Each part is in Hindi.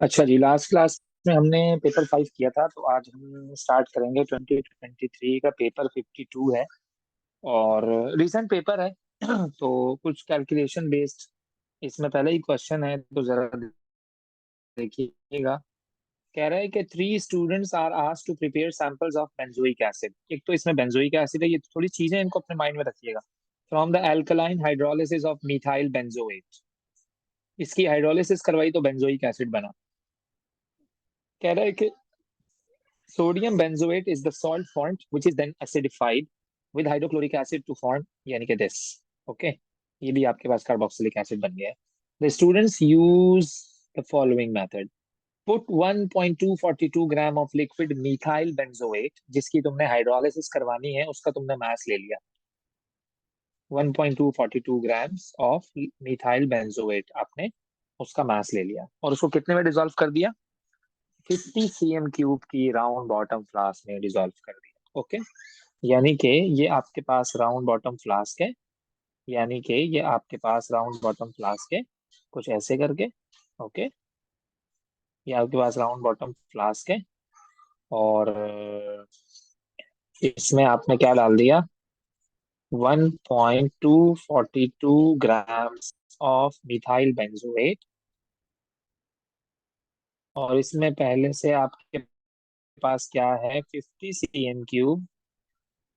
अच्छा जी, लास्ट क्लास में हमने पेपर 5 किया था, तो आज हम स्टार्ट करेंगे 2023 का पेपर 52 है। और रिसेंट पेपर है तो कुछ कैलकुलेशन बेस्ड इसमें पहले ही क्वेश्चन है, तो जरा देखिएगा। कह रहा है कि 3 students are asked to prepare samples of benzoic acid. एक तो इसमें बेंजोइक एसिड है, ये थोड़ी चीजें इनको अपने माइंड में रखिएगा। From the alkaline hydrolysis of methyl benzoate. इसकी हाइड्रोलिसिस करवाई तो बेंजोइक एसिड बना। कह रहा है कि sodium benzoate is the salt formed which is then acidified with hydrochloric acid to form यानी कि this. Okay, ये भी आपके पास कार्बोक्सिलिक एसिड बन गया है. The students use the following method. Put 1.242 gram of liquid methyl benzoate, जिसकी तुमने हाइड्रोलिसिस करवानी है, उसका तुमने मास ले लिया. 1.242 ग्राम्स ऑफ मिथाइल बेंजोएट आपने उसका मास ले लिया और उसको कितने में डिसॉल्व कर दिया? 50 cm³ की राउंड बॉटम फ्लास्क में डिसॉल्व कर दिया। ओके, यानी कि ये आपके पास राउंड बॉटम फ्लास्क है, यानी कि ये आपके पास राउंड बॉटम फ्लास्क है कुछ ऐसे करके। ओके, ये आपके पास राउंड बॉटम फ्लास्क है और इसमें आपने क्या डाल दिया? 1.242 ग्राम्स ऑफ मिथाइल बेंजोएट। और इसमें पहले से आपके पास क्या है? 50 cm³।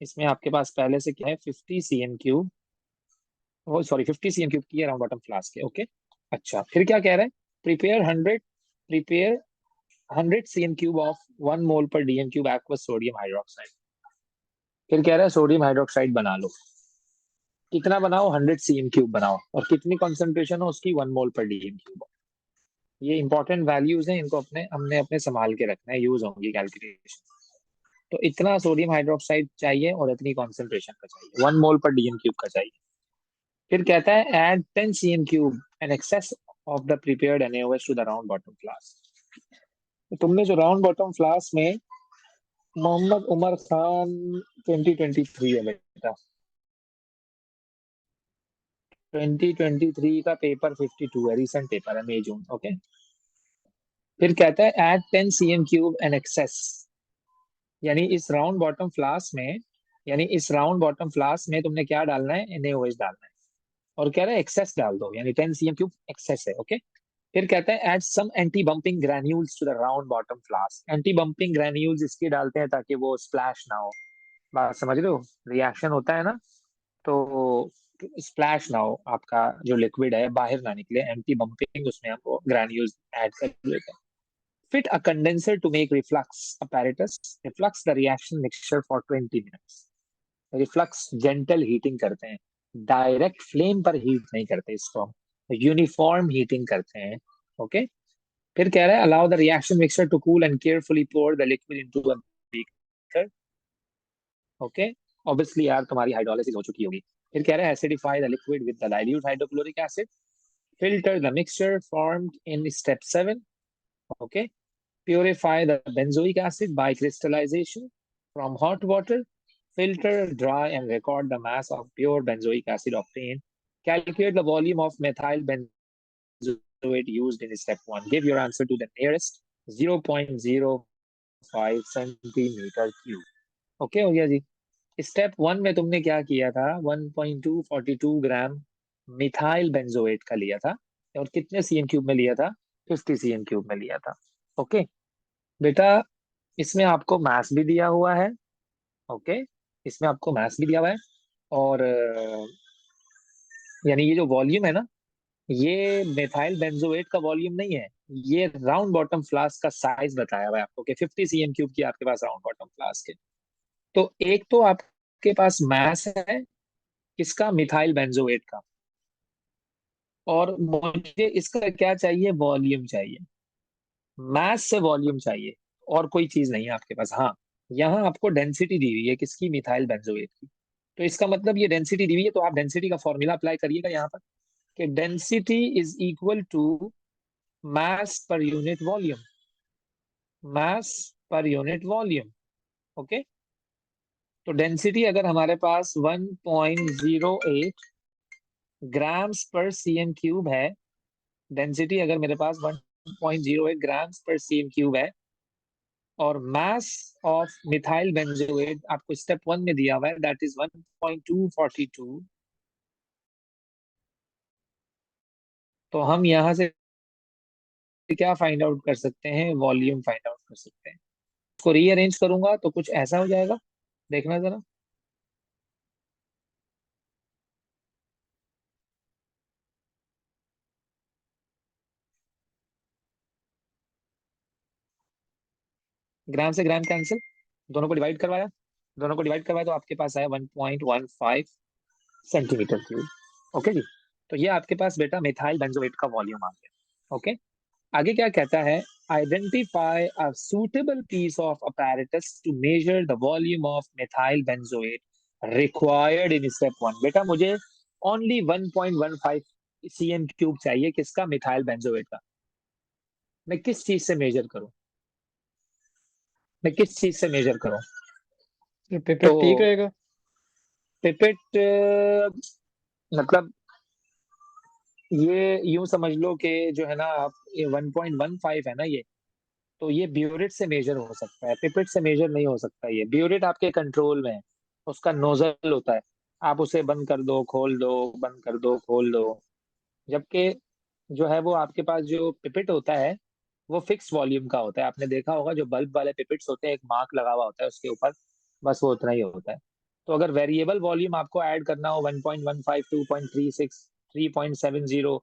इसमें आपके पास पहले से क्या है? 50 cm³। वो सॉरी, 50 cm³ की है राउंड बॉटम फ्लास्क है। ओके, अच्छा, फिर क्या कह रहा है? प्रिपेयर 100 cm³ ऑफ 1 मोल पर DM³ एक्वस सोडियम हाइड्रोक्साइड। फिर कह रहा है सोडियम हाइड्रोक्साइड बना लो। कितना बनाओ? 100 cm³ बनाओ। और कितनी कॉन्सेंट्रेशन हो उसकी? 1 मोल पर DM³। ये इंपॉर्टेंट वैल्यूज हैं, इनको अपने हमने अपने संभाल के रखना है, यूज होंगी कैलकुलेशन। तो इतना सोडियम हाइड्रोक्साइड चाहिए और इतनी कॉन्सेंट्रेशन का चाहिए, 1 मोल पर DM³ का चाहिए। फिर कहता है add 10 cm³ an excess of the prepared NaOH to the round bottom flask। तो तुमने जो राउंड बॉटम फ्लास्क में मोहम्मद उमर खान 2023 है बेटा, 2023 का पेपर 52 है, रिसेंट पेपर है, मई जून। ओके, फिर कहता है add 10 cm³ an excess, यानी इस राउंड बॉटम फ्लास्क में, यानी इस राउंड बॉटम फ्लास्क में तुमने क्या डालना है? NaOH डालना है। और कह रहा है एक्सेस डाल दो, यानी 10 cm³ एक्सेस है। ओके, फिर कहता है add some anti bumping granules to the round bottom flask. Anti bumping granules इसलिए डालते हैं ताकि वो स्प्लैश ना हो। बात समझ रहे हो? रिएक्शन होता है ना, तो स्प्लैश ना हो, आपका जो लिक्विड है बाहर ना निकले। एंटी बम्पिंग उसमें हम ग्रेन्यूल्स ऐड कर लेते हैं। Fit a condenser to make reflux apparatus reflux the reaction mixture for 20 minutes. Reflux gentle heating करते हैं, डायरेक्ट फ्लेम पर हीट नहीं करते इसको हम, यूनिफॉर्म हीटिंग करते हैं। ओके, फिर कह रहा है allow the reaction mixer to cool and carefully pour the liquid into a beaker. Okay, obviously यार तुम्हारी हाइड्रोलिसिस हो चुकी होगी। फिर कह रहा है acidify the liquid with the dilute hydrochloric acid. Filter the mixture formed in step 7। Okay, purify the benzoic acid by crystallization from hot water. Filter, dry, and record the mass of pure benzoic acid obtained. Calculate the volume of methyl benzoate used in step 1. Give your answer to the nearest 0.05 centimeter cube. Okay, हो गया जी। स्टेप 1 में तुमने क्या किया था? 1.242 ग्राम मिथाइल बेंजोएट का लिया था और कितने CM³ में लिया था? 50 cm³ में लिया था। ओके बेटा, इसमें आपको मास भी दिया हुआ है। ओके, इसमें आपको मास भी दिया हुआ है और यानी ये जो वॉल्यूम है ना, ये मेथाइल बेंजोएट का वॉल्यूम नहीं है, ये राउंड बॉटम फ्लास्क का साइज बताया हुआ है आपको कि 50 cm³ की आपके पास राउंड बॉटम फ्लास्क है। तो एक तो आपके पास मास है इसका, मिथाइल बेंजोएट का, और मुझे इसका क्या चाहिए? वॉल्यूम चाहिए। मास से वॉल्यूम चाहिए, और कोई चीज नहीं है आपके पास। हाँ, यहाँ आपको डेंसिटी दी हुई है किसकी? मिथाइल बेंजोएट की। तो इसका मतलब ये डेंसिटी दी हुई है, तो आप डेंसिटी का फॉर्मूला अप्लाई करिएगा यहाँ पर कि density is equal to mass per unit volume. Mass per unit volume. Okay, तो डेंसिटी अगर हमारे पास 1.08 ग्राम्स पर CM³ है, डेंसिटी अगर मेरे पास 1.08 ग्राम्स पर सीएम क्यूब है, और मास ऑफ मिथाइल बेंजोएट आपको स्टेप 1 में दिया हुआ है, दैट इज 1.242। तो हम यहाँ से क्या फाइंड आउट कर सकते हैं? वॉल्यूम फाइंड आउट कर सकते हैं। इसको रीअरेंज करूंगा तो कुछ ऐसा हो जाएगा, देखना जरा। ग्राम से ग्राम कैंसिल, दोनों को डिवाइड करवाया, दोनों को डिवाइड करवाया तो आपके पास आया 1.15 सेंटीमीटर क्यूब। ओके जी, तो ये आपके पास बेटा मिथाइल बेंजोएट का वॉल्यूम आ गया। ओके, आगे क्या कहता है? Identify a suitable piece of apparatus to measure the volume of methyl benzoate required in step 1। बेटा मुझे ओनली 1.15 सीएम क्यूब चाहिए, किसका? मिथाइल बेंजोएट का। मैं किस चीज से मेजर करूं? मैं किस चीज से मेजर करूं? तो पिपेट ठीक रहेगा। पिपेट, मतलब ये यूं समझ लो कि जो है ना आप, ये 1.15 है ना ये, तो ये ब्यूरेट से मेजर हो सकता है, पिपेट से मेजर नहीं हो सकता। ये ब्यूरेट आपके कंट्रोल में है, उसका नोजल होता है, आप उसे बंद कर दो खोल दो, बंद कर दो खोल दो। जबकि जो है वो आपके पास जो पिपेट होता है वो फिक्स वॉल्यूम का होता है। आपने देखा होगा जो बल्ब वाले पिपेट्स होते हैं, एक मार्क लगा हुआ होता है उसके ऊपर, बस वो उतना ही होता है। तो अगर वेरिएबल वॉल्यूम आपको ऐड करना हो 1.15, 2.36, 3.70,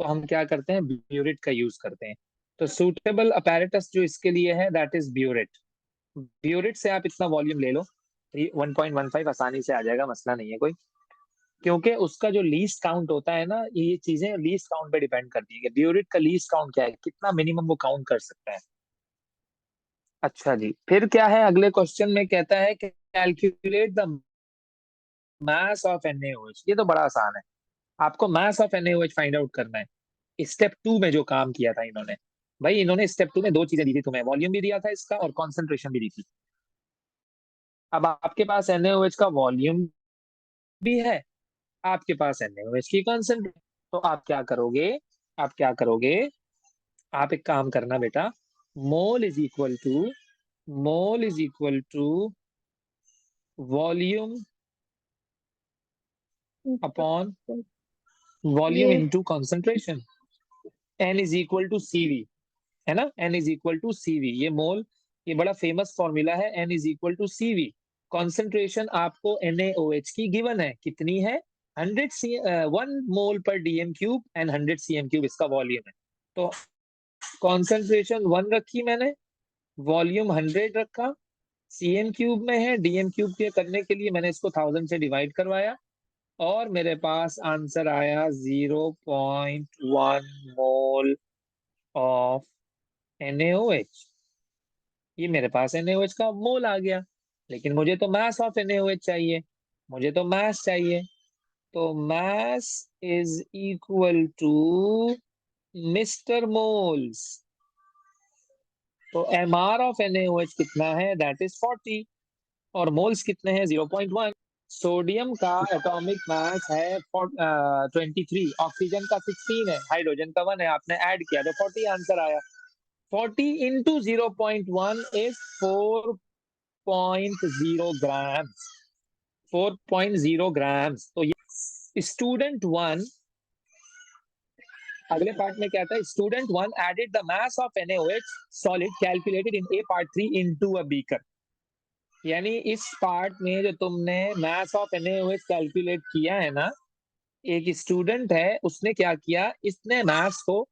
तो हम क्या करते हैं? ब्यूरेट का यूज करते हैं। तो सूटेबल अपैरेटस जो इसके लिए है दैट इज ब्यूरेट। ब्यूरेट से आप इतना वॉल्यूम ले लो, 1.15 आसानी से आ जाएगा, मसला नहीं है कोई। क्योंकि उसका जो लीस्ट काउंट होता है ना, ये चीजें लीस्ट काउंट पे डिपेंड करती है कि ब्यूरेट का लीस्ट काउंट क्या है, कितना मिनिमम वो काउंट कर सकता है। अच्छा जी, फिर क्या है अगले क्वेश्चन में? कहता है कि calculate the mass of NaOH। ये तो बड़ा आसान है, आपको मास ऑफ NaOH फाइंड आउट करना है। स्टेप 2 में जो काम किया था इन्होंने, भाई इन्होंने स्टेप 2 में दो चीजें दी थी तुम्हें, वॉल्यूम भी दिया था इसका और कॉन्सेंट्रेशन भी दी थी। अब आपके पास NaOH का वॉल्यूम भी है, आपके पास NaOH की कॉन्सेंट्रेशन, तो आप क्या करोगे? आप क्या करोगे? आप एक काम करना बेटा, mole is equal to, mole is equal to volume upon volume ये into concentration. N is equal to CV, है ना? N is equal to CV, ये मोल, ये बड़ा फेमस फॉर्मूला है। N is equal to CV. Concentration आपको NaOH की गिवन है, कितनी है? 1 mole per DM cube and 100 CM cube इसका वॉल्यूम है। तो कॉन्सेंट्रेशन 1 रखी मैंने, वॉल्यूम 100 रखा, सीएम क्यूब में है, डीएम क्यूब के करने के लिए मैंने इसको 1000 से डिवाइड करवाया, और मेरे पास आंसर आया 0.1 मोल ऑफ NaOH। ये मेरे पास NaOH का मोल आ गया, लेकिन मुझे तो मास ऑफ NaOH चाहिए, मुझे तो मास चाहिए। तो mass is equal to mister moles. तो MR ऑफ NaOH कितना है? दैट इज 40, और मोल्स कितने हैं? 0.1। सोडियम का एटॉमिक मास है 23, ऑक्सीजन का 16 है, हाइड्रोजन का 1 है, आपने ऐड किया तो 40 आंसर आया। 40 इंटू 0.1 इज 4.0 ग्राम्स, 4.0 ग्राम्स। तो ये स्टूडेंट वन, अगले पार्ट में क्या था? Student one added the mass of NaOH solid calculated in A part 3 into a beaker. यानी इस पार्ट में जो तुमने मास ऑफ NaOH कैलकुलेट किया है ना, एक स्टूडेंट है उसने क्या किया, इसने मास को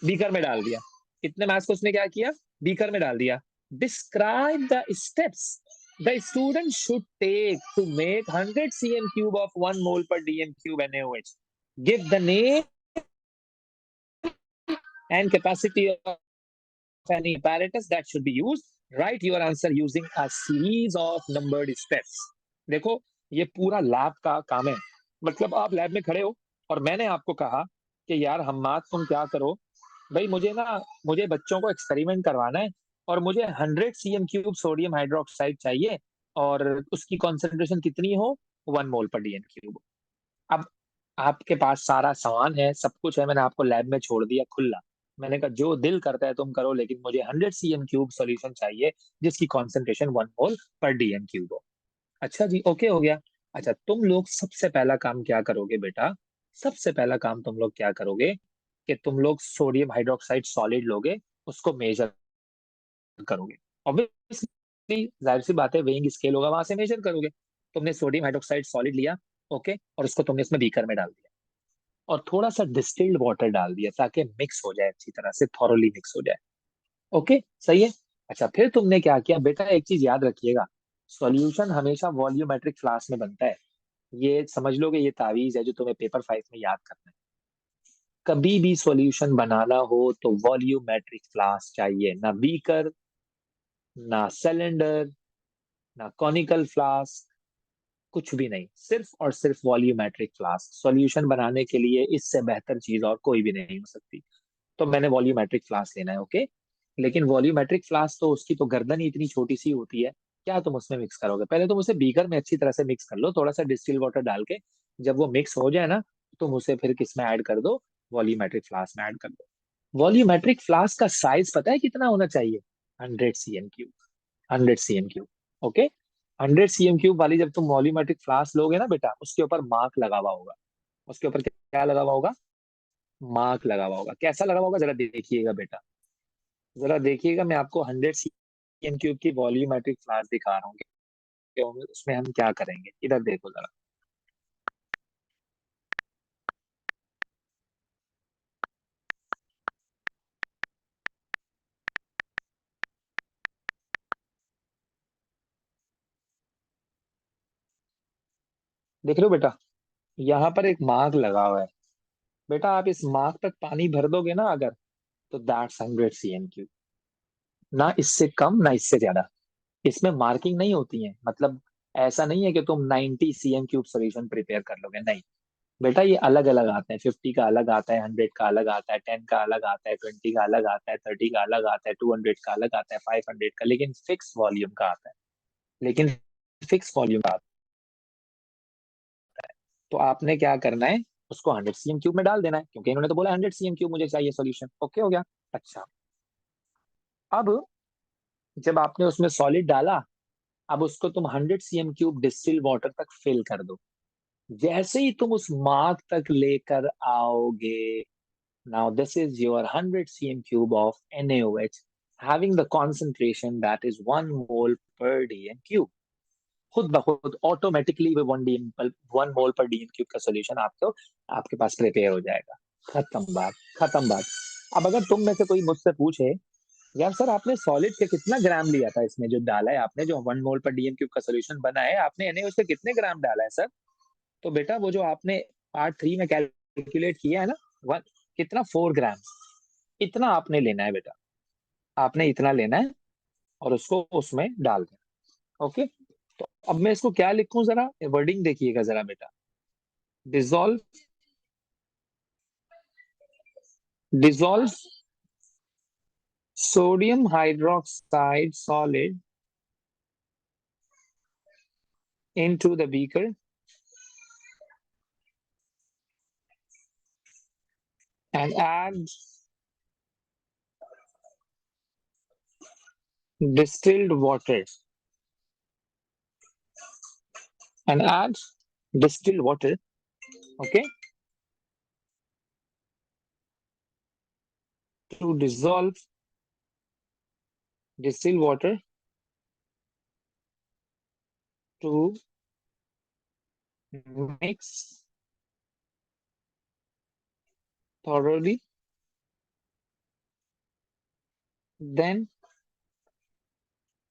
बीकर में डाल दिया। इतने मास को उसने क्या किया? बीकर में डाल दिया। Describe the steps the student should take to make 100 CM cube of 1 mole per DM cube NaOH। Give the name and capacity of any apparatus that should be used. Write your answer using a series of numbered steps. देखो, ये पूरा लैब का काम है, मतलब आप लैब में खड़े हो और मैंने आपको कहा कि यार हम्माद तुम क्या करो भाई, मुझे बच्चों को एक्सपेरिमेंट करवाना है, और मुझे 100 सीएम क्यूब सोडियम हाइड्रोक्साइड चाहिए, और उसकी कॉन्सेंट्रेशन कितनी हो? 1 मोल पर डीएम क्यूब। अब आपके पास सारा सामान है, सब कुछ है, मैंने आपको लैब में छोड़ दिया खुला। मैंने कहा जो दिल करता है तुम करो, लेकिन मुझे 100 cm³ सॉल्यूशन चाहिए जिसकी कॉन्सेंट्रेशन 1 मोल/dm³ हो। अच्छा जी, ओके हो गया। अच्छा, तुम लोग सबसे पहला काम क्या करोगे बेटा? सबसे पहला काम तुम लोग क्या करोगे कि तुम लोग सोडियम हाइड्रोक्साइड सॉलिड लोगे, उसको मेजर करोगे। ऑब्वियसली जाहिर सी बात है, वेइंग स्केल होगा, वहां से मेजर करोगे। तुमने सोडियम हाइड्रोक्साइड सॉलिड लिया, ओके, और उसको तुमने इसमें बीकर में डाल दिया, और थोड़ा सा डिस्टिल्ड वाटर डाल दिया ताकि मिक्स हो जाए, अच्छी तरह से थॉरोली मिक्स हो जाए। ओके, सही है। अच्छा, फिर तुमने क्या किया बेटा? एक चीज याद रखिएगा, सॉल्यूशन हमेशा वॉल्यूमेट्रिक फ्लास्क में बनता है। ये समझ लोगे, ये तावीज है जो तुम्हें पेपर 5 में याद करना है। कभी भी सॉल्यूशन बनाना हो तो वॉल्यूमेट्रिक फ्लास्क चाहिए, ना बीकर, ना सिलेंडर, ना कॉनिकल फ्लास्क, कुछ भी नहीं, सिर्फ और सिर्फ वॉल्यूमेट्रिक फ्लास्क। सॉल्यूशन बनाने के लिए इससे बेहतर चीज और कोई भी नहीं हो सकती। तो मैंने वॉल्यूमेट्रिक फ्लास्क लेना है, ओके। लेकिन वॉल्यूमेट्रिक फ्लास्क तो उसकी तो गर्दन ही इतनी छोटी सी होती है, क्या तुम उसमें मिक्स करोगे? पहले तुम उसे बीकर में अच्छी तरह से मिक्स कर लो, थोड़ा सा डिस्टिल वाटर डाल के। जब वो मिक्स हो जाए ना, तुम उसे फिर किस में ऐड कर दो? वॉल्यूमेट्रिक फ्लास्क में ऐड कर दो। वॉल्यूमेट्रिक फ्लास्क का साइज पता है कितना होना चाहिए? 100 cm³। 100 cm³, okay. 100 cm³ वाली जब तुम वॉल्यूमेट्रिक फ्लास्क लोगे ना बेटा, उसके ऊपर मार्क लगा हुआ होगा। उसके ऊपर क्या लगा हुआ होगा? मार्क लगा हुआ होगा। कैसा लगा हुआ होगा, जरा देखिएगा बेटा, जरा देखिएगा। मैं आपको 100 cm³ की वॉल्यूमेट्रिक फ्लास्क दिखा रहा हूँ कि उसमें हम क्या करेंगे। इधर देखो जरा। देख लो बेटा, यहाँ पर एक मार्क लगा हुआ है। बेटा आप इस मार्क तक पानी भर दोगे ना अगर, तो दैट्स 100 cm³। ना इससे कम ना इससे ज्यादा। इसमें मार्किंग नहीं होती है, मतलब ऐसा नहीं है कि तुम 90 cm³ सोल्यूशन प्रिपेयर कर लोगे, नहीं। बेटा ये अलग अलग आते हैं, 50 का अलग आता है, 100 का अलग आता है, 10 का अलग आता है, 20 का अलग आता है, 30 का अलग आता है, 200 का अलग आता है, 500 का, लेकिन फिक्स वॉल्यूम का आता है। लेकिन फिक्स वॉल्यूम का आता है। तो आपने क्या करना है? उसको 100 cm³ में डाल देना है, क्योंकि इन्होंने तो बोला 100 cm³ मुझे चाहिए सोल्यूशन, ओके हो गया। अच्छा, अब जब आपने उसमें सॉलिड डाला, अब उसको तुम 100 cm³ डिस्टिल वाटर तक फिल कर दो। जैसे ही तुम उस मार्क तक लेकर आओगे, now this is your 100 cm³ of NaOH having the concentration that is 1 mole per dm³। खुद ब खुद ऑटोमेटिकली वो 1 मोल पर dm³ का सोल्यूशन आपको आपके पास प्रिपेयर हो जाएगा। खत्म बात, खत्म बात। अब अगर तुम में से कोई मुझसे पूछे, यार सर आपने सॉलिड के कितना ग्राम लिया था, इसमें जो डाला है आपने, जो 1 मोल पर dm³ का सोल्यूशन बना है, आपने NaOH से कितने ग्राम डाला है सर? तो बेटा वो जो आपने पार्ट 3 में कैलकुलेट किया है ना, वन, कितना, 4 ग्राम, इतना आपने लेना है बेटा। आपने इतना लेना है और उसको उसमें डाल देना, ओके। तो अब मैं इसको क्या लिखूं, जरा वर्डिंग देखिएगा जरा बेटा। Dissolve, dissolve sodium hydroxide solid into the beaker and add distilled water, and add distilled water, okay, to dissolve distilled water to mix thoroughly, then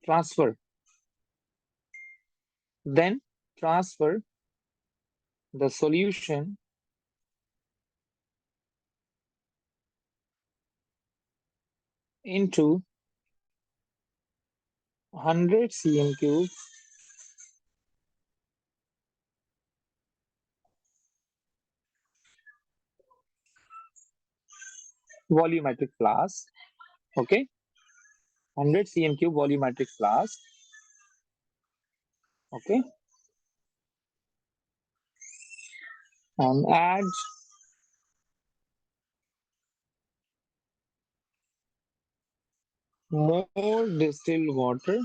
transfer, then transfer the solution into 100 cm³ volumetric flask, okay, 100 cm³ volumetric flask, okay, and add more distilled water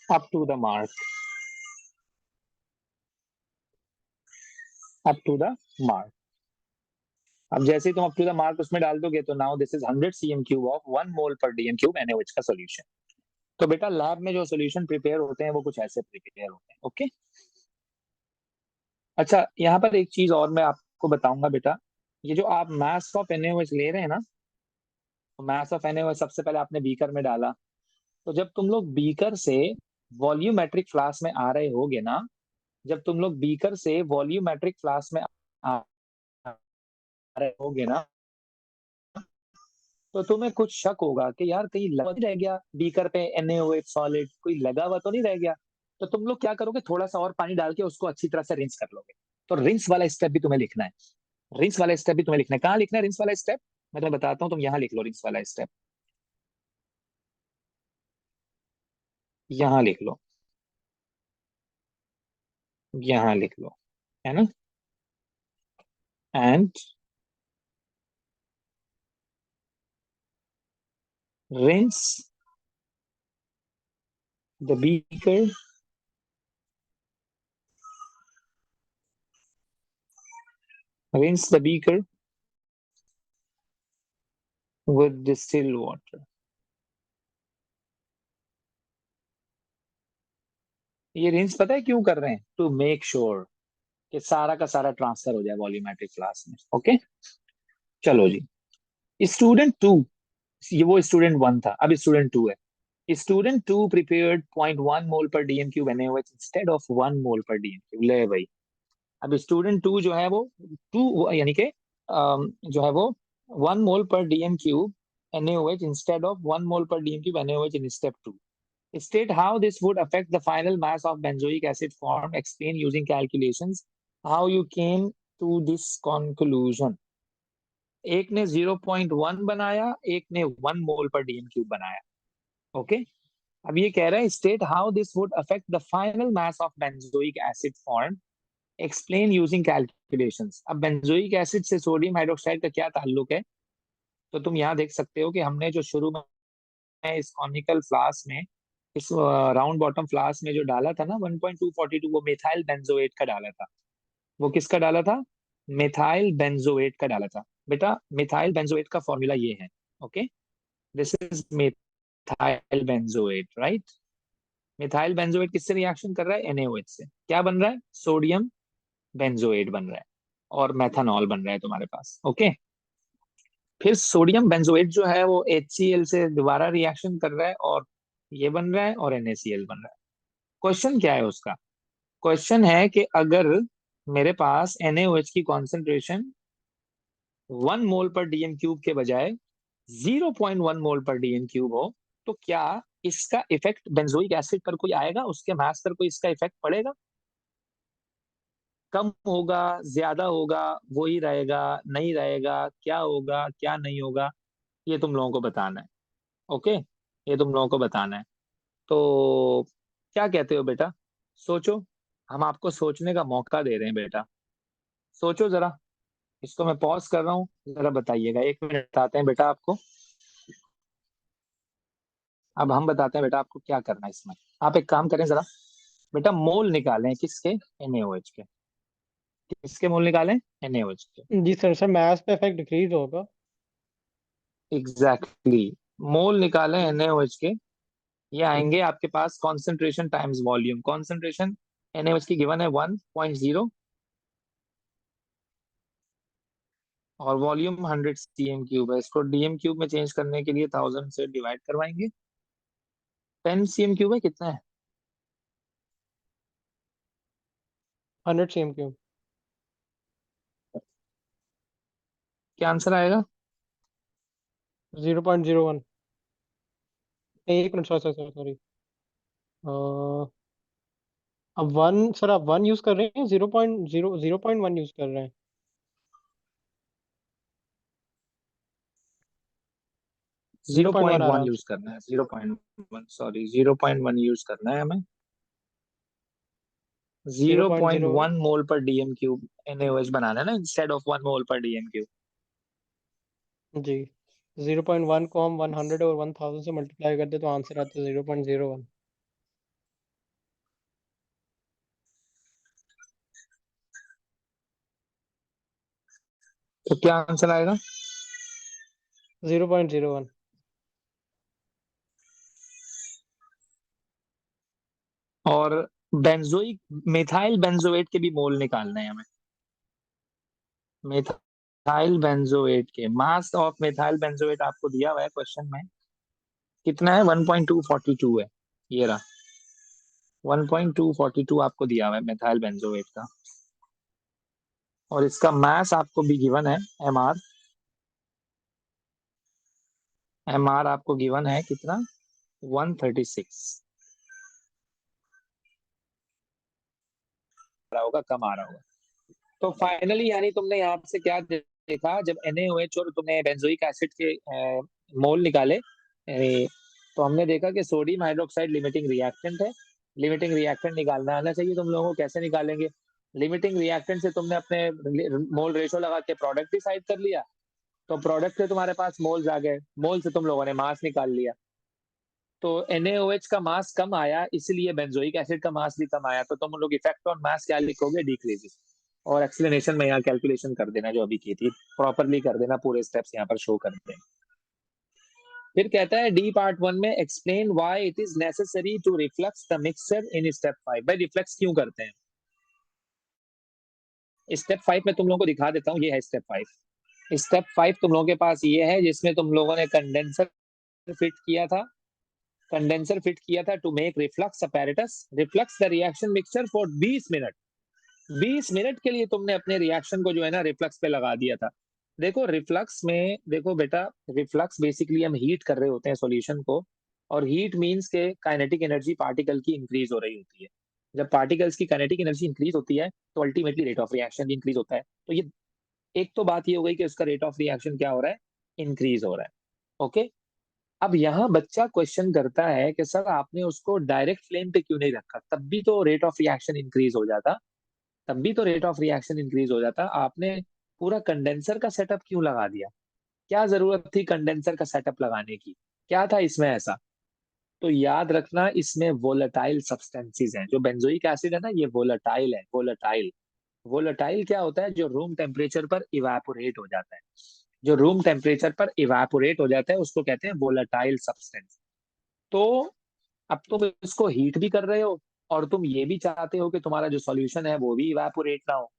up to the mark, up to the mark। अब जैसे ही तुम अप टू द मार्क उसमें डाल दोगे तो now this is 100 CM cube of 1 mole per DM cube NaOH का सॉल्यूशन। तो बेटा लैब में जो सॉल्यूशन प्रिपेयर होते हैं वो कुछ ऐसे प्रिपेयर होते हैं। ओके, अच्छा यहाँ पर एक चीज और मैं आपको बताऊंगा बेटा, ये जो आप मास ऑफ NaOH ले रहे हैं ना, तो मास ऑफ NaOH सबसे पहले आपने बीकर में डाला। तो जब तुम लोग बीकर से वॉल्यूमेट्रिक फ्लास्क में आ रहे होगे ना, जब तुम लोग बीकर से वॉल्यूमेट्रिक फ्लास्क में आ रहे होगे ना, तो तुम्हें कुछ शक होगा कि यार कहीं लगा नहीं रह गया बीकर पे NaOH सॉलिड, कोई लगा हुआ तो नहीं रह गया। तो तुम लोग क्या करोगे, थोड़ा सा और पानी डाल के उसको अच्छी तरह से रिंस कर लोगे। तो रिंस वाला स्टेप भी तुम्हें लिखना है, रिंस वाला स्टेप भी तुम्हें लिखना है। कहाँ लिखना है रिंस वाला स्टेप, मैं तुम्हें बताता हूँ, तुम यहाँ लिख लो रिंस वाला स्टेप, यहाँ लिख लो, यहाँ लिख लो, है ना। And rinse the beaker rinse the beaker with distilled water। ये रिंस पता है क्यों कर रहे हैं, टू मेक श्योर कि सारा का सारा ट्रांसफर हो जाए वॉल्यूमेट्रिक फ्लास्क में। ओके, चलो जी। स्टूडेंट टू, ये वो स्टूडेंट वन था, अब स्टूडेंट टू है। Student to prepared 0.1 mole per DM cube NaOH instead of 1 mole per DM cube. ले भाई, अब स्टूडेंट टू जो है वो टू यानी कि जो है वो 1 mole per DM cube NaOH instead of 1 mole per DM cube NaOH in step two. State how this would affect the final mass of benzoic acid formed. Explain using calculations how you came to this conclusion। एक ने 0.1 बनाया, एक ने 1 मोल पर डीएम क्यूब बनाया। ओके, अब ये कह रहा है state how this would affect the final mass of benzoic acid form. Explain using calculations. अब बेंजोइक एसिड से सोडियम हाइड्रोक्साइड का क्या ताल्लुक है, तो तुम यहाँ देख सकते हो कि हमने जो शुरू में इस कॉनिकल फ्लास्क में, इस राउंड बॉटम फ्लास्क में जो डाला था ना 1.242, वो मिथाइल बेंजोएट का डाला था। वो किसका डाला था, मिथाइल बेंजोएट का डाला था। बेटा मिथाइल बेंजोएट का फॉर्मूला ये है। Okay, this is methyl benzoate, right. Methyl benzoate किससे रिएक्शन कर रहा है, NaOH से। क्या बन रहा है, सोडियम बेंजोएट बन रहा है और मेथनॉल बन रहा है तुम्हारे पास। ओके, फिर सोडियम बेंजोएट जो है वो HCl से दोबारा रिएक्शन कर रहा है और ये बन रहा है और NaCl बन रहा है। क्वेश्चन क्या है उसका, क्वेश्चन है कि अगर मेरे पास NaOH की concentration 1 mole per DM cube के बजाय 0.1 मोल पर डीएम क्यूब हो, तो क्या इसका इफेक्ट बेंजोइक एसिड पर कोई आएगा, उसके मास पर कोई इसका इफेक्ट पड़ेगा, कम होगा, ज्यादा होगा, वही रहेगा, नहीं रहेगा, क्या होगा क्या नहीं होगा, ये तुम लोगों को बताना है। ओके, ये तुम लोगों को बताना है। तो क्या कहते हो बेटा, सोचो, हम आपको सोचने का मौका दे रहे हैं बेटा, सोचो जरा। इसको मैं पॉज कर रहा हूँ, जरा बताइएगा, 1 मिनट बताते हैं बेटा आपको। अब हम बताते हैं बेटा आपको क्या करना है इसमें। आप एक काम करें जरा, बेटा मोल निकालें किसके, NaOH के। किसके मोल निकालें, NaOH के। जी सर, सर मैथ्स पे इफेक्ट डिक्रीज होगा। Exactly exactly। मोल निकालें NaOH के, ये आएंगे आपके पास concentration times volume. Concentration NaOH की गिवन है 1.0 और वॉल्यूम 100 cm³ है। इसको डीएम क्यूब में चेंज करने के लिए 1000 से डिवाइड करवाएंगे। 10 cm³ है, कितना है, 100 cm³ क्या आंसर आएगा। 0.01। एक मिनट, सॉरी सॉरी सॉरी। अब वन, सर आप वन यूज कर रहे हैं, 0.1 यूज कर रहे हैं। 0.1 आ रहा 0.1 है। यूज करना है, 0.1 सॉरी 0.1 यूज करना है हमें। Zero point 0.0। One mole per DM cube NaOH बनाना है ना, instead of 1 mole per DM cube. जी, 0.1 को हम 100 और 1000 से मल्टीप्लाई करते तो आंसर आता है 0.01। तो क्या आंसर आएगा? 0.01। और बेंजोइक मिथाइल बेंजोएट के भी मोल निकालना है हमें। मिथाइल बेंजोएट के मास ऑफ मिथाइल बेंजोएट आपको दिया हुआ है क्वेश्चन में, कितना है? 1.242 है, ये रहा। 1.242 आपको दिया हुआ है मिथाइल बेंजोएट का। और इसका मास आपको भी गिवन है, MR। MR आपको गिवन है कितना? 136 आ रहा होगा, कम आ रहा होगा। तो फाइनली यानी तुमने यहाँ से क्या देखा, जब NaOH और तुमने बेंजोइक एसिड के मोल निकाले, यानी तो हमने देखा कि सोडियम हाइड्रोक्साइड लिमिटिंग रिएक्टेंट है। लिमिटिंग रिएक्टेंट निकालना आना चाहिए तुम लोगों को। कैसे निकालेंगे? लिमिटिंग रिएक्टेंट से तुमने अपने मोल रेशो लगा के प्रोडक्ट डिसाइड कर लिया, तो प्रोडक्ट से तुम्हारे पास मोल्स आ गए, मोल से तुम लोगों ने मास निकाल लिया। तो NaOH का मास कम आया, इसलिए बेंजोइक एसिड का मास भी कम आया। तो तुम लोग इफेक्ट ऑन मास क्या लिखोगे? डिक्रीजेस। और एक्सप्लेनेशन में यहाँ कैलकुलेशन कर देना जो अभी की थी, प्रॉपरली कर देना, पूरे स्टेप्स यहाँ पर शो कर देना। फिर कहता है डी पार्ट 1 में explain why it is necessary to reflux the mixture in step 5। भाई रिफ्लक्स क्यों करते हैं? स्टेप 5 में तुम लोगों को दिखा देता हूँ, ये है स्टेप 5। स्टेप 5 तुम लोगों के पास ये है, जिसमें तुम लोगों ने कंडेंसर फिट किया था। कंडेंसर फिट किया था to make reflux apparatus, reflux the reaction mixture for 20 minute. 20 minute के लिए तुमने अपने रिएक्शन को जो है ना रिफ्लक्स पे लगा दिया था। देखो रिफ्लक्स में, देखो बेटा, रिफ्लक्स बेसिकली हम हीट कर रहे होते हैं सॉल्यूशन को। और हीट मींस के काइनेटिक एनर्जी पार्टिकल की इंक्रीज हो रही होती है। जब पार्टिकल्स की काइनेटिक एनर्जी इंक्रीज होती है तो अल्टीमेटली रेट ऑफ रिएक्शन भी इंक्रीज होता है। तो ये एक तो बात ये हो गई कि उसका रेट ऑफ रिएक्शन क्या हो रहा है? इंक्रीज हो रहा है। ओके। अब यहाँ बच्चा क्वेश्चन करता है कि सर आपने उसको डायरेक्ट फ्लेम पे क्यों नहीं रखा? तब भी तो रेट ऑफ रिएक्शन इंक्रीज हो जाता। तब भी तो रेट ऑफ रिएक्शन इंक्रीज हो जाता। आपने पूरा कंडेंसर का सेटअप क्यों लगा दिया? क्या जरूरत थी कंडेंसर का सेटअप लगाने की? क्या था इसमें ऐसा? तो याद रखना, इसमें वोलेटाइल सब्सटेंसेस हैं। जो बेंजोइक एसिड है ना, ये वोलेटाइल है। वोलेटाइल, वोलेटाइल क्या होता है? जो रूम टेम्परेचर पर इवापोरेट हो जाता है। जो रूम टेम्परेचर पर इवापोरेट हो जाता है उसको कहते हैं वोलेटाइल सब्सटेंस। तो अब तुम इसको हीट भी कर रहे हो, और तुम ये भी चाहते हो कि तुम्हारा जो सॉल्यूशन है वो भी इवापोरेट ना हो।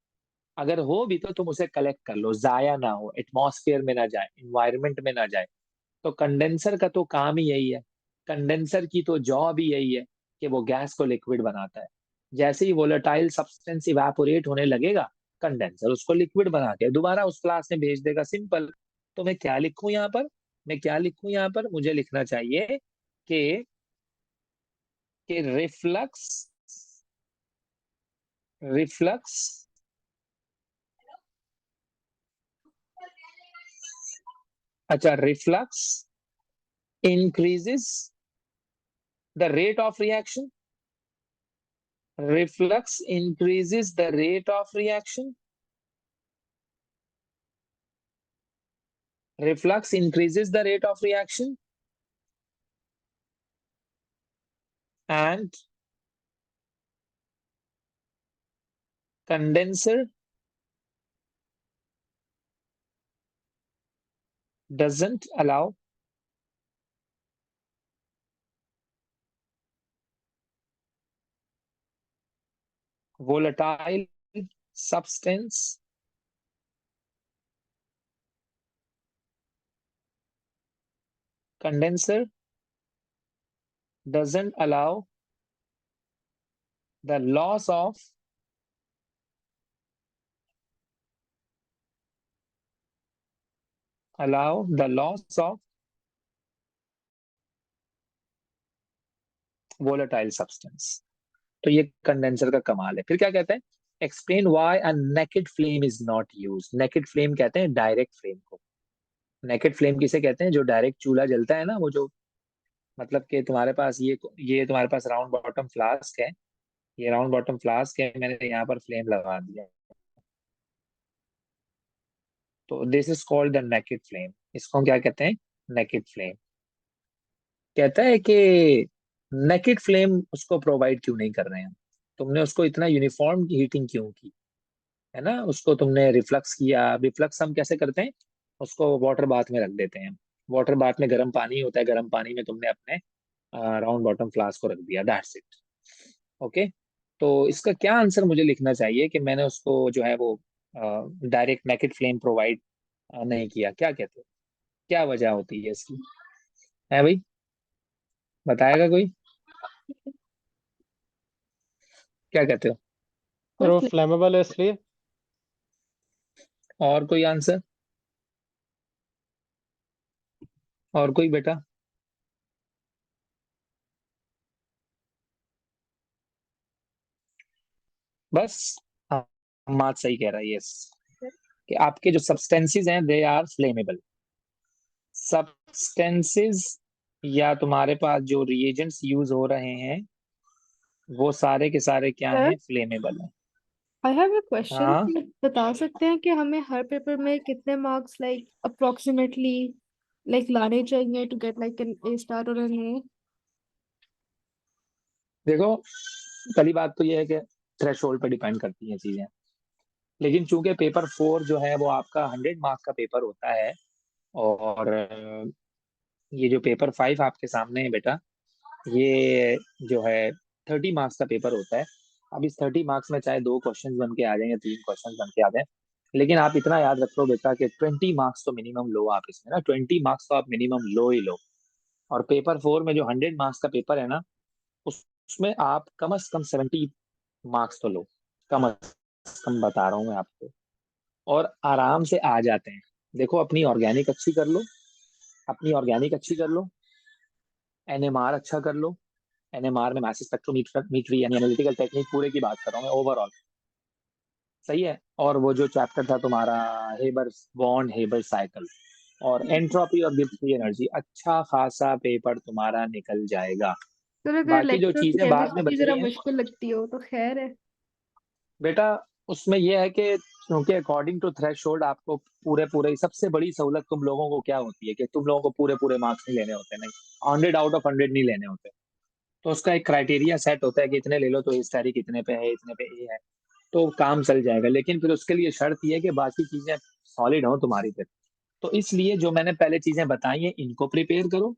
अगर हो भी तो तुम उसे कलेक्ट कर लो, जाया ना हो, एटमॉस्फेयर में ना जाए, इन्वायरमेंट में ना जाए। तो कंडेंसर का तो काम ही यही है। कंडेंसर की तो जॉब ही यही है कि वो गैस को लिक्विड बनाता है। जैसे ही वोलेटाइल सब्सटेंस इवापोरेट होने लगेगा, कंडेंसर उसको लिक्विड बना के दोबारा उस क्लास में भेज देगा। सिंपल। तो मैं क्या लिखूं यहाँ पर? मैं क्या लिखूं यहाँ पर? मुझे लिखना चाहिए कि रिफ्लक्स, रिफ्लक्स अच्छा, reflux increases the rate of reaction. Reflux increases the rate of reaction. Reflux increases the rate of reaction, and condenser doesn't allow volatile substance condenser doesn't the loss of allow the loss of volatile substance। तो ये कंडेंसर का कमाल है। फिर क्या कहते हैं? Explain why a naked flame is not use. Naked flame कहते हैं डायरेक्ट फ्लेम को। नेकेड फ्लेम किसे कहते हैं? जो डायरेक्ट चूल्हा जलता है ना, वो जो, मतलब कि तुम्हारे पास ये तुम्हारे पास राउंड बॉटम फ्लास्क है। ये राउंड बॉटम फ्लास्क है, मैंने यहाँ पर फ्लेम लगा दिया, तो this is called the naked flame. इसको हम क्या कहते हैं? Naked flame. कहता है कि नेकेड फ्लेम उसको प्रोवाइड क्यों नहीं कर रहे हैं, तुमने उसको इतना यूनिफॉर्म हीटिंग क्यों की, है ना, उसको तुमने रिफ्लक्स किया। रिफ्लक्स हम कैसे करते हैं? उसको वाटर बाथ में रख देते हैं। वाटर बाथ में गर्म पानी होता है, गर्म पानी में तुमने अपने राउंड बॉटम फ्लास्क को रख दिया, दैट्स इट। ओके। तो इसका क्या आंसर मुझे लिखना चाहिए कि मैंने उसको जो है वो डायरेक्ट नेकेड फ्लेम प्रोवाइड नहीं किया? क्या कहते हो, क्या वजह होती है इसकी? है भाई, बताएगा कोई? क्या कहते हो? फिर वो फ्लेमेबल है इसलिए। और कोई आंसर? और कोई बेटा? बस, हाँ, बात सही कह रहा है, यस, कि आपके जो सब्सटेंसेस हैं दे आर फ्लेमेबल। सब्सटेंसेस या तुम्हारे पास जो रिएजेंट्स यूज हो रहे हैं वो सारे के सारे क्या सर, हैं? फ्लेमेबल हैं। I have a question. हाँ, बता सकते हैं कि हमें हर पेपर में कितने मार्क्स लाइक अप्रोक्सीमेटली लाइक लाने चाहिए to get like N A star और एन ए? देखो, पहली बात तो ये है कि थ्रेशोल्ड पे डिपेंड करती हैं चीजें, लेकिन चूंकि पेपर 4 जो है वो आपका 100 मार्क्स का पेपर होता है, और ये जो पेपर 5 आपके सामने है बेटा, ये जो है 30 मार्क्स का पेपर होता है। अब इस 30 मार्क्स में चाहे 2 क्वेश्चन बन के आ जाए या 3 क्वेश्चन बन के आ जाए, लेकिन आप इतना याद रखो बेटा कि 20 मार्क्स तो मिनिमम लो आप इसमें ना, 20 मार्क्स तो आप मिनिमम लो ही लो। और पेपर 4 में जो 100 मार्क्स का पेपर है ना, उसमें आप कम से कम 70 मार्क्स तो लो, कम से कम बता रहा हूँ मैं आपको, और आराम से आ जाते हैं। देखो, अपनी ऑर्गेनिक अच्छी कर लो, अपनी ऑर्गेनिक अच्छी कर लो, एनएमआर अच्छा कर लो। एनएमआर में मैसेज स्पेक्ट्रोमीट्री यानी एनालिटिकल टेक्निक पूरे की बात कर रहा हूँ मैं, ओवरऑल सही है। और वो जो चैप्टर था तुम्हारा हेबर बॉन्ड हेबर साइकिल और एंट्रोपी और गिब्स फ्री एनर्जी, अच्छा खासा पेपर तुम्हारा निकल जाएगा। तो अगर बाकी जो इलेक्ट्रो चीजें बाद में केमिस्ट्री बच जरा रही हैं मुश्किल लगती हो तो खैर है। बेटा, उसमें यह है कि क्योंकि अकॉर्डिंग टू थ्रेशोल्ड आपको पूरे पूरे, सबसे बड़ी सहूलत तुम लोगों को क्या होती है कि तुम लोगों को पूरे पूरे मार्क्स नहीं लेने होते, नहीं, 100 आउट ऑफ 100 नहीं लेने होते। तो उसका एक क्राइटेरिया सेट होता है कि इतने ले लो, तो हिस्टैरिक कितने पे है, इतने पे ये है, तो काम चल जाएगा। लेकिन फिर उसके लिए शर्त ये है कि बाकी चीजें सॉलिड हो तुम्हारी फिर। तो इसलिए जो मैंने पहले चीजें बताई हैं इनको प्रिपेयर करो,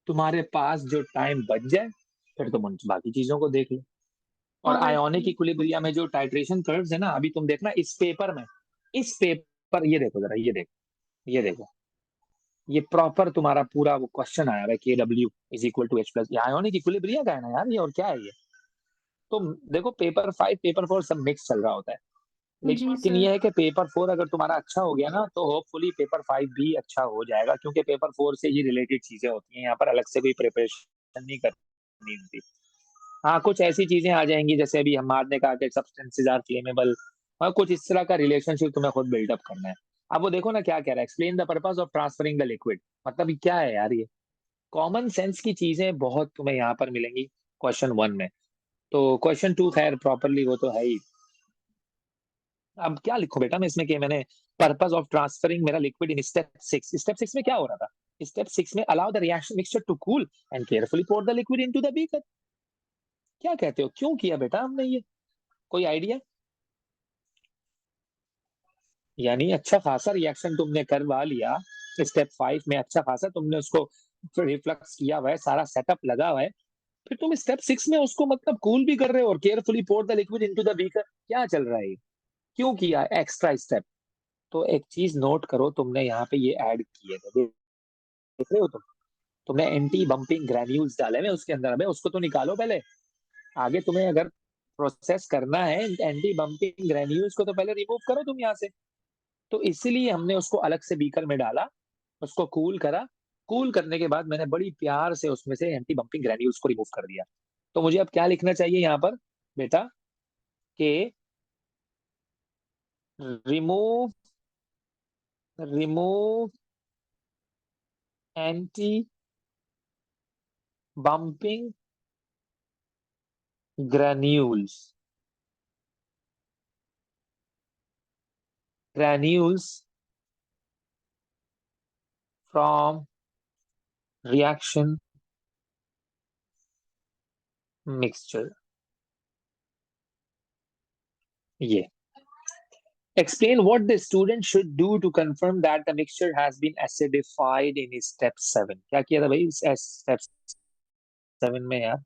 तुम्हारे पास जो टाइम बच जाए फिर तुम उन बाकी चीजों को देख लो। और और आयोनिक इक्विलिब्रियम में जो टाइट्रेशन कर्व्स है ना, अभी तुम देखना इस पेपर में, इस पेपर, ये देखो जरा, ये देखो, ये देखो, ये प्रॉपर तुम्हारा पूरा वो क्वेश्चन आया है, KW = H+। ये आयोनिक इक्विलिब्रियम का है ना यार, ये और क्या है ये? तो देखो, पेपर 5 पेपर 4 सब मिक्स चल रहा होता है, जी लेकिन सर। ये है कि पेपर 4 अगर तुम्हारा अच्छा हो गया ना तो होपफुली पेपर 5 भी अच्छा हो जाएगा, क्योंकि पेपर 4 से ही रिलेटेड चीजें होती हैं, यहाँ पर अलग से कोई प्रिपरेशन नहीं करनी होती। हाँ, कुछ ऐसी चीजें आ जाएंगी जैसे अभी हमारे ने कहा कि सब्सटेंसेस आर फ्लेमेबल, और कुछ इस तरह का रिलेशनशिप तुम्हें खुद बिल्डअप करना है। अब वो देखो ना क्या कह रहा है, explain the purpose of transferring the liquid, मतलब ये क्या है यार? ये कॉमन सेंस की चीजें बहुत तुम्हें यहाँ पर मिलेंगी क्वेश्चन 1 में। तो क्वेश्चन 2 खैर प्रॉपरली वो तो है ही। अब क्या लिखो बेटा मैं इसमें, कि मैंने पर्पस ऑफ ट्रांसफरिंग मेरा लिक्विड इन स्टेप 6, स्टेप 6 में क्या हो रहा था? स्टेप 6 में allow the reaction mixture to cool and carefully pour the liquid into the beaker. क्या कहते हो, क्यों किया बेटा हमने ये? कोई आइडिया? यानी अच्छा खासा रिएक्शन तुमने करवा लिया, स्टेप 5 में अच्छा खासा तुमने उसको रिफ्लक्स किया हुआ है, सारा सेटअप लगा हुआ है, फिर तुम स्टेप 6 में उसको मतलब कूल भी कर रहे हो और carefully pour the liquid into the beaker. क्या चल रहा है ये? क्यों किया एक्स्ट्रा स्टेप? तो एक चीज नोट करो, तुमने यहाँ पे ये ऐड किए थे, देख रहे हो तुमने एंटी बम्पिंग ग्रेन्यूल्स डाले हुए उसके अंदर, हमें उसको तो निकालो पहले। आगे तुम्हें अगर प्रोसेस करना है एंटी बम्पिंग ग्रेन्यूल्स को, तो पहले रिमूव करो तुम यहाँ से। तो इसीलिए हमने उसको अलग से बीकर में डाला, उसको कूल करा, कूल करने के बाद मैंने बड़ी प्यार से उसमें से एंटी बम्पिंग ग्रेन्यूल्स को रिमूव कर दिया। तो मुझे अब क्या लिखना चाहिए यहाँ पर बेटा, कि remove remove anti bumping granules from reaction mixture. ये explain what the student should do to confirm that the mixture has been acidified in step 7. क्या किया था भाई step 7 में यार?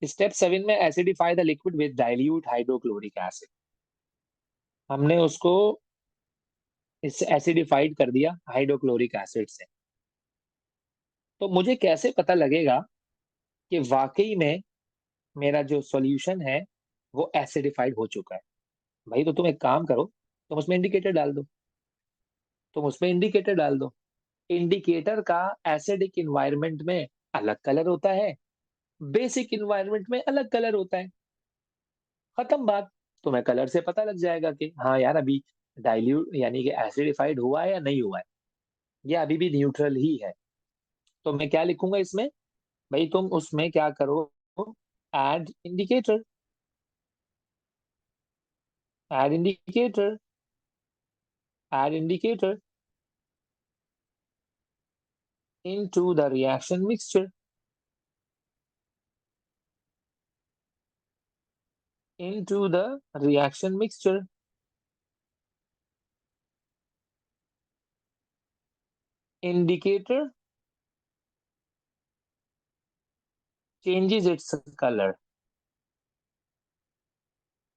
स्टेप 7 में acidify the liquid with dilute hydrochloric acid, हमने उसको इस एसिडिफाइड कर दिया हाइड्रोक्लोरिक एसिड से। तो मुझे कैसे पता लगेगा कि वाकई में मेरा जो सॉल्यूशन है वो एसिडिफाइड हो चुका है? भाई तो तुम एक काम करो, तुम उसमें इंडिकेटर डाल दो, इंडिकेटर का एसिडिक इन्वायरमेंट में अलग कलर होता है, बेसिक इन्वायरमेंट में अलग कलर होता है, खत्म बात। तुम्हें कलर से पता लग जाएगा कि हाँ यार अभी डाइल्यूट यानी कि एसिडिफाइड हुआ है या नहीं हुआ है, या अभी भी न्यूट्रल ही है। तो मैं क्या लिखूंगा इसमें? भाई तुम उसमें क्या करो, add indicator, add indicator, add indicator into the reaction mixture, into the reaction mixture. Indicator changes its color.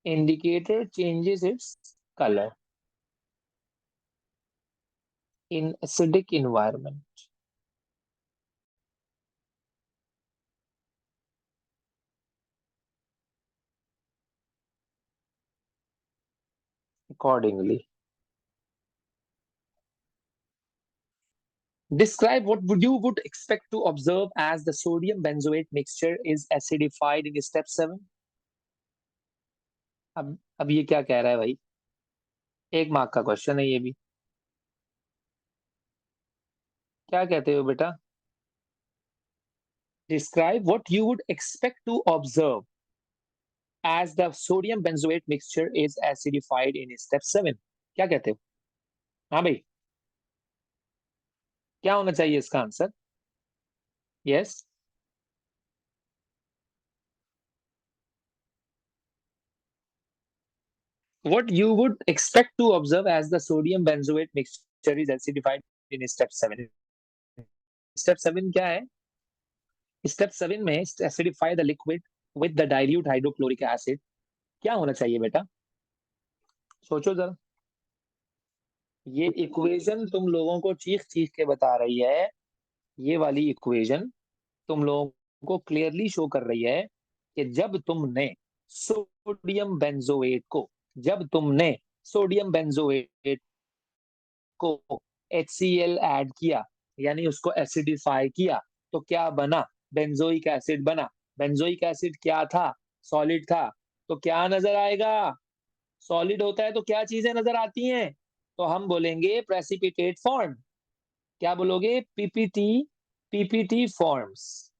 Indicator changes its color in acidic environment. Accordingly. Describe what you would expect to observe as the sodium benzoate mixture is acidified in step 7. अब ये क्या कह रहा है भाई? 1 मार्क का क्वेश्चन है ये भी। क्या कहते हो बेटा? Describe what you would expect to observe as the sodium benzoate mixture is acidified in step 7. क्या कहते हो? हाँ भाई, क्या होना चाहिए इसका answer? Yes, what you would expect to observe as the sodium benzoate mixture is acidified in step 7. Step 7 क्या है? Step 7 में acidify the liquid with the dilute hydrochloric acid क्या होना चाहिए बेटा? सोचो जरा। ये इक्वेशन तुम लोगों को चीख चीख के बता रही है, ये वाली इक्वेशन तुम लोगों को क्लियरली शो कर रही है कि जब तुमने सोडियम बेंजोएट को HCl ऐड किया यानी उसको एसिडिफाई किया तो क्या बना? बेंजोइक एसिड बना। बेंजोइक एसिड क्या था? सॉलिड था। तो क्या नजर आएगा? सॉलिड होता है तो क्या चीजें नजर आती हैं? तो हम बोलेंगे प्रेसिपिटेट फॉर्म। क्या बोलोगे? PPT forms.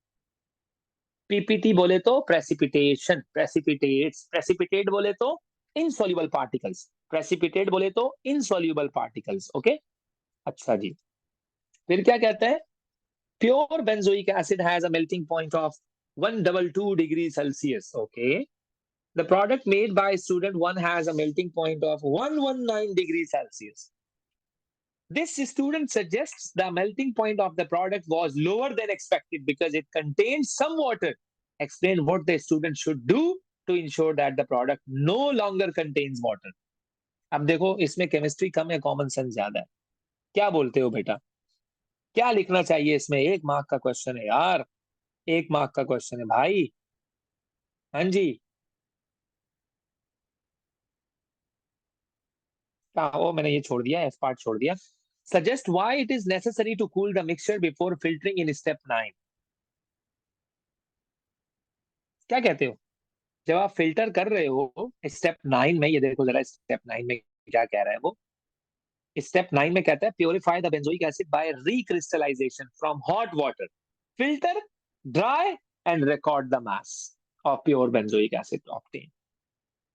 पीपीटी बोले तो प्रेसिपिटेशन, प्रेसिपिटेट बोले तो इनसॉल्युबल पार्टिकल्स, प्रेसिपिटेट बोले तो इनसॉल्युबल पार्टिकल्स। ओके, अच्छा जी। फिर क्या कहते हैं? Pure benzoic acid has a melting point of 122 degree Celsius. Okay, the product made by student 1 has a melting point of 119 degrees Celsius. This student suggests the melting point of the product was lower than expected because it contains some water. Explain what the student should do to ensure that the product no longer contains water. अब देखो इसमें केमिस्ट्री कम है, कॉमन सेंस ज्यादा है। क्या बोलते हो बेटा? क्या लिखना चाहिए इसमें? 1 मार्क का क्वेश्चन है यार, 1 मार्क का क्वेश्चन है भाई। हाँ जी, वो मैंने ये छोड़ दिया, एफ पार्ट छोड़ दिया। Suggest why it is necessary to cool the mixture before filtering in step 9. क्या कहते हो? जब आप फिल्टर कर रहे हो स्टेप 9 में, ये देखो जरा स्टेप 9 में क्या कह रहा है वो। स्टेप 9 में कहता है purify the benzoic acid by recrystallization from hot water, filter, dry and record the mass. Of pure benzoic acid obtain.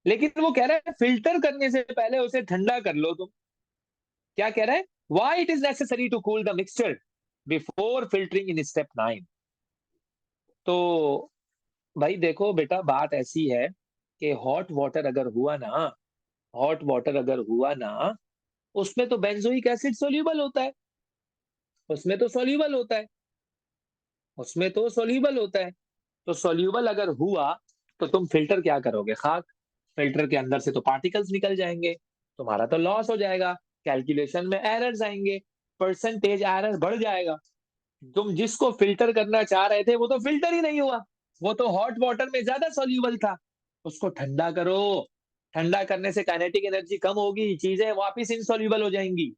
लेकिन वो कह रहा है फिल्टर करने से पहले उसे ठंडा कर लो तुम। क्या कह रहा है? Why it is necessary to cool the mixture before filtering in step 9। तो भाई देखो बेटा, बात ऐसी है कि हॉट वाटर अगर हुआ ना, उसमें तो बेंजोइक एसिड सोल्यूबल होता है, उसमें तो सोल्यूबल होता है, उसमें तो सोल्यूबल होता है। तो सोल्यूबल अगर हुआ तो तुम फिल्टर क्या करोगे? खाक। फिल्टर के अंदर से तो पार्टिकल्स निकल जाएंगे, तुम्हारा तो लॉस हो जाएगा, कैलकुलेशन में एरर्स आएंगे, परसेंटेज एरर बढ़ जाएगा। तुम जिसको फिल्टर करना चाह रहे थे वो तो फिल्टर ही नहीं हुआ, वो तो हॉट वाटर में ज्यादा सोल्यूबल था। उसको ठंडा करो, ठंडा करने से काइनेटिक एनर्जी कम होगी, चीजें वापिस इनसॉल्यूबल हो जाएंगी।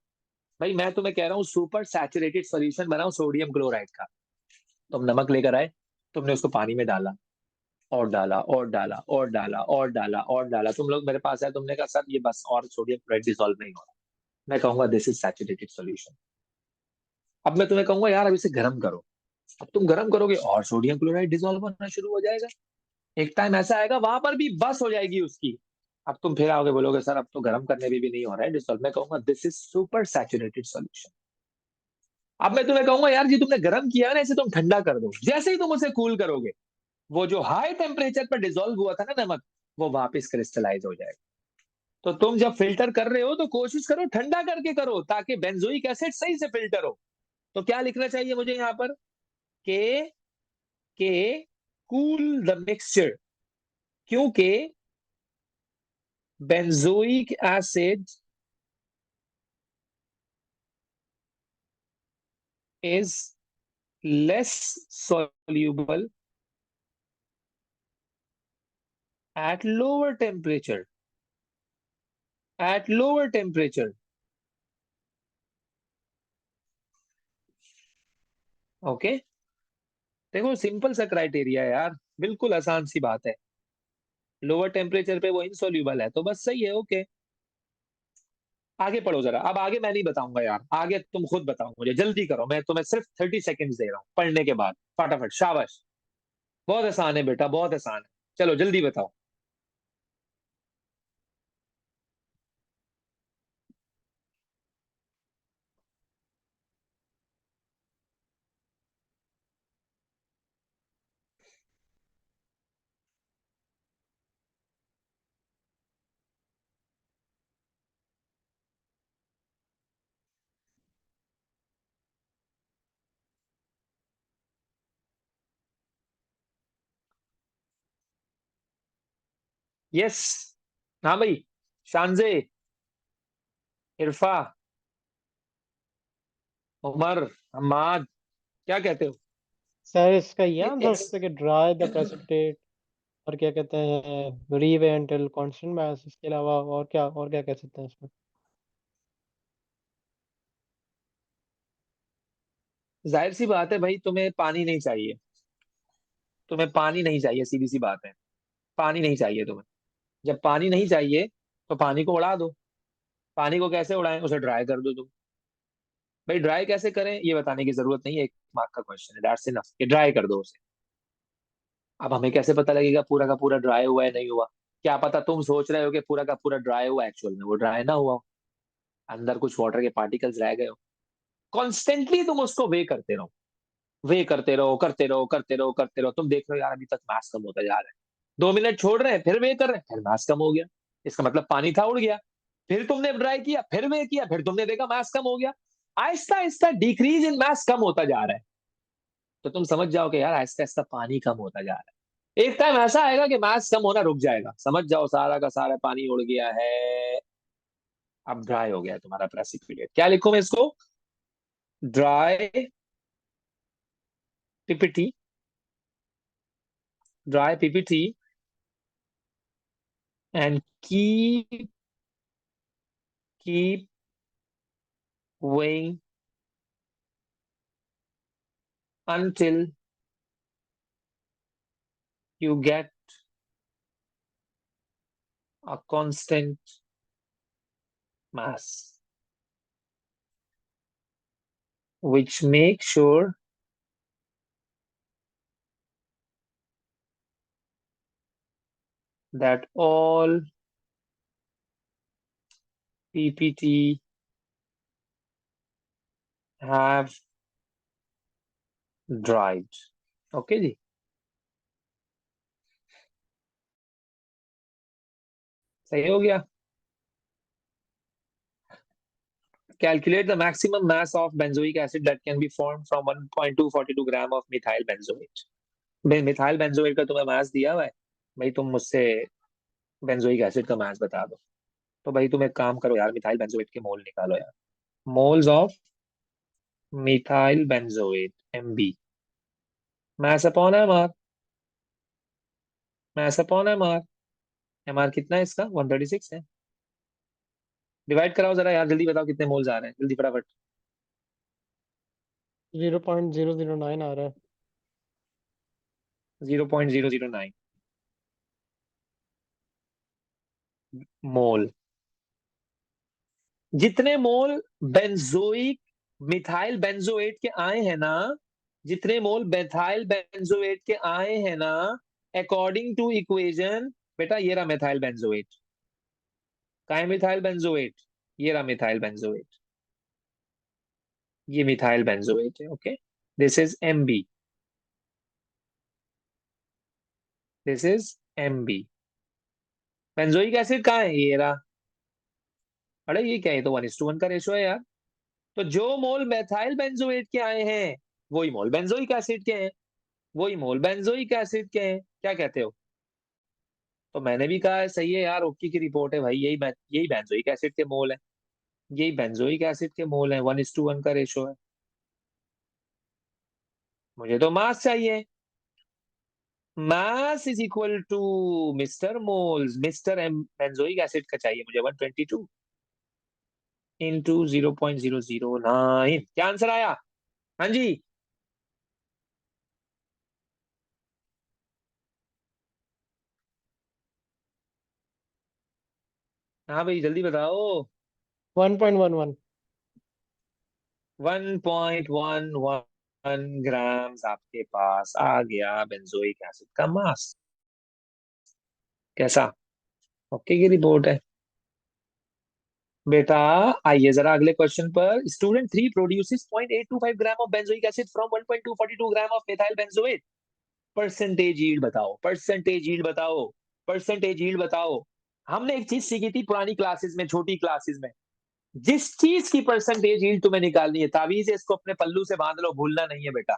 भाई मैं तुम्हें कह रहा हूँ सुपर सैचुरेटेड सॉल्यूशन बनाओ सोडियम क्लोराइड का। तुम नमक लेकर आए, तुमने उसको पानी में डाला, और डाला और डाला और डाला और डाला और डाला, तुम लोग मेरे पास आए, तुमने कहा सर ये बस और सोडियम क्लोराइड डिसॉल्व नहीं हो रहा। मैं कहूंगा दिस इज सैचुरेटेड सॉल्यूशन। अब मैं तुम्हें कहूंगा यार अब इसे गर्म करो। अब तुम गर्म करोगे और सोडियम क्लोराइड डिसॉल्व होना शुरू हो जाएगा। एक टाइम ऐसा आएगा वहां पर भी बस हो जाएगी उसकी। अब तुम फिर आओगे बोलोगे सर अब तो गर्म करने में भी नहीं हो रहा है डिसॉल्व। मैं कहूंगा this is super saturated solution. अब मैं तुम्हें कहूंगा यार जी तुमने गर्म किया है ना, इसे तुम ठंडा कर दो। जैसे ही तुम उसे कूल करोगे, वो जो हाई टेम्परेचर पर डिसॉल्व हुआ था ना नमक, वो वापस क्रिस्टलाइज हो जाएगा। तो तुम जब फिल्टर कर रहे हो तो कोशिश करो ठंडा करके करो, ताकि बेंजोइक एसिड सही से फिल्टर हो। तो क्या लिखना चाहिए मुझे यहां पर? के के कूल द मिक्सचर, क्योंकि benzoic acid is less soluble at lower temperature, at lower temperature। Okay, देखो सिंपल सा क्राइटेरिया है यार, बिल्कुल आसान सी बात है। लोअर टेम्परेचर पे वो इनसॉल्यूबल है तो बस सही है। ओके, आगे पढ़ो जरा। अब आगे मैं नहीं बताऊंगा यार, आगे तुम खुद बताओ मुझे, जल्दी करो, मैं तुम्हें सिर्फ 30 सेकेंड्स दे रहा हूँ पढ़ने के बाद, फटाफट शाबाश। बहुत आसान है बेटा, बहुत आसान है, चलो जल्दी बताओ। यस, हाँ भाई, शानजे, इरफा, उमर, हम्माद, क्या कहते हो? सर इसका ये आंसर हो यस, सकता है कि ड्राई द प्रेसिपिटेट, और क्या कहते हैं रीवे until कांस्टेंट मास, इसके अलावा और क्या कह सकते हैं इसमें? जाहिर सी बात है भाई, तुम्हें पानी नहीं चाहिए, तुम्हें पानी नहीं चाहिए, सीधी सी बात है, पानी नहीं चाहिए तुम्हें। जब पानी नहीं चाहिए तो पानी को उड़ा दो। पानी को कैसे उड़ाएं? उसे ड्राई कर दो तुम। भाई ड्राई कैसे करें ये बताने की जरूरत नहीं है, एक मार्क का क्वेश्चन है, दैट्स इनफ कि ड्राई कर दो उसे। अब हमें कैसे पता लगेगा पूरा का पूरा ड्राई हुआ है नहीं हुआ? क्या पता तुम सोच रहे हो कि पूरा का पूरा ड्राई हुआ, एक्चुअल में वो ड्राई ना हुआ हो, अंदर कुछ वाटर के पार्टिकल्स रह गए हो। कॉन्स्टेंटली तुम उसको वे करते रहो, वे करते रहो, करते रहो, करते रहो, करते रहो। तुम देख रहे हो यार अभी तक मास कम होता जा रहा है, 2 मिनट छोड़ रहे हैं फिर वे कर रहे हैं, फिर मास कम हो गया। इसका मतलब पानी था, उड़ गया। फिर तुमने ड्राई किया, फिर वे किया, फिर तुमने देखा मास कम हो गया। आहिस्ता आहिस्ता डिक्रीज इन मास कम होता जा रहा है। तो तुम समझ जाओ कि यार आहिस्ता आहिस्ता पानी कम होता जा रहा है। एक टाइम ऐसा आएगा कि मास कम होना रुक जाएगा, समझ जाओ सारा का सारा पानी उड़ गया है, अब ड्राई हो गया है तुम्हारा प्रेसिपिटेट। क्या लिखूं मैं इसको? Dry PPT, dry PPT and keep weighing until you get a constant mass, which make sure that all PPT have dried. Okay जी, सही हो गया। Calculate the maximum mass of benzoic acid that can be formed from 1.242 gram of methyl benzoate. Methyl benzoate का तुम्हें मास दिया हुआ है भाई, तुम मुझसे बेंजोइक एसिड का मास बता दो। तो भाई तुम एक काम करो यार, मिथाइल बेंजोएट के मोल निकालो यार। Moles of methyl benzoate MB, mass upon MR, mass upon MR. MR कितना है इसका? 136 है। डिवाइड कराओ जरा यार, जल्दी बताओ कितने मोल्स आ रहे हैं, जल्दी फटाफट। 0.009 आ रहा है। 0.009 मोल। जितने मोल बेंजोइक मिथाइल बेंजोएट के आए हैं ना, जितने मोल मिथाइल बेंजोएट के आए हैं ना, अकॉर्डिंग टू इक्वेशन, बेटा ये रहा मिथाइल बेंजोएट। कहाँ है मिथाइल बेंजोएट? ये रहा मिथाइल बेंजोएट, ये मिथाइल बेंजोएट है। Okay, this is MB, this is MB। Benzoic acid कहाँ है? ये रहा। अरे ये क्या है, तो 1:1 का रेशो है यार। तो जो मोल मेथाइल बेंजोएट के आए हैं वही मोल बेंजोइक एसिड के हैं, वही मोल बेंजोइक एसिड के हैं। क्या कहते हो? तो मैंने भी कहा है सही है यार, ओकी की रिपोर्ट है भाई, यही बेंजोइक एसिड के मोल है, यही बेंजोइक एसिड के मोल है। 1:1 का रेशो है। मुझे तो मास चाहिए, mass is equal to mister moles, mister M benzoic acid का चाहिए मुझे 122 इंटू 0.009। क्या आंसर आया? हाँ जी, हाँ भाई जल्दी बताओ। 1.11। 1.11 ग्राम्स आपके पास आ गया बेंजोइक एसिड का मास। कैसा? ओके की रिपोर्ट है बेटा। आइए जरा अगले क्वेश्चन पर। Student 3 produces 0.825 gram of benzoic acid from 1.242 gram of methyl benzoate. Percentage yield बताओ, परसेंटेज यील्ड बताओ, परसेंटेज यील्ड बताओ। हमने एक चीज सीखी थी पुरानी क्लासेस में, छोटी क्लासेस में। जिस चीज की परसेंटेज यील्ड तुम्हें निकालनी है, तावीज है इसको अपने पल्लू से बांध लो, भूलना नहीं है बेटा।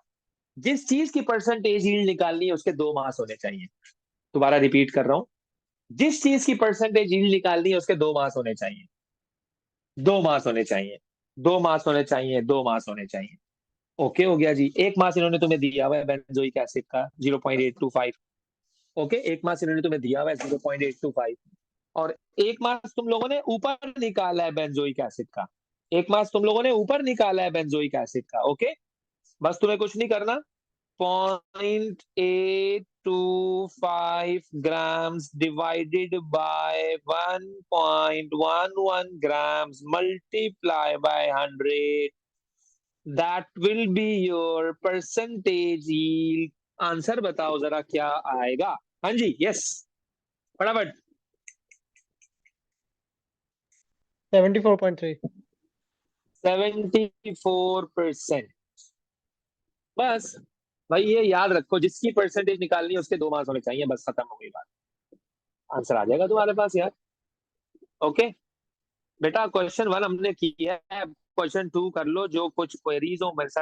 जिस चीज की परसेंटेज यील्ड निकालनी है उसके 2 मास होने चाहिए। दोबारा रिपीट कर रहा हूं, जिस चीज की परसेंटेज यील्ड निकालनी है उसके 2 मास होने चाहिए, 2 मास होने चाहिए, 2 मास होने चाहिए, 2 मास होने चाहिए। ओके हो गया जी। एक मास इन्होंने तुम्हें दिया हुआ है बेंजोइक एसिड का 0.825। ओके, एक मास इन्होंने तुम्हें दिया हुआ है 0.825, और एक मास तुम लोगों ने ऊपर निकाला है बेंजोइक एसिड का, एक मास तुम लोगों ने ऊपर निकाला है बेंजोइक एसिड का। ओके, बस तुम्हें कुछ नहीं करना। 0.825 grams divided by 1.11 grams multiply by 100, that will be your percentage yield। Answer बताओ जरा क्या आएगा? हाँ जी, यस, फटाफट। 74.3। 74%। बस भाई ये याद रखो, जिसकी परसेंटेज निकालनी है उसके 2 मास होने चाहिए, बस खत्म हो गई बात। आंसर आ जाएगा तुम्हारे पास यार। ओके बेटा, क्वेश्चन 1 हमने किया है, क्वेश्चन 2 कर लो। जो कुछ क्वेरीज हो मेरे साथ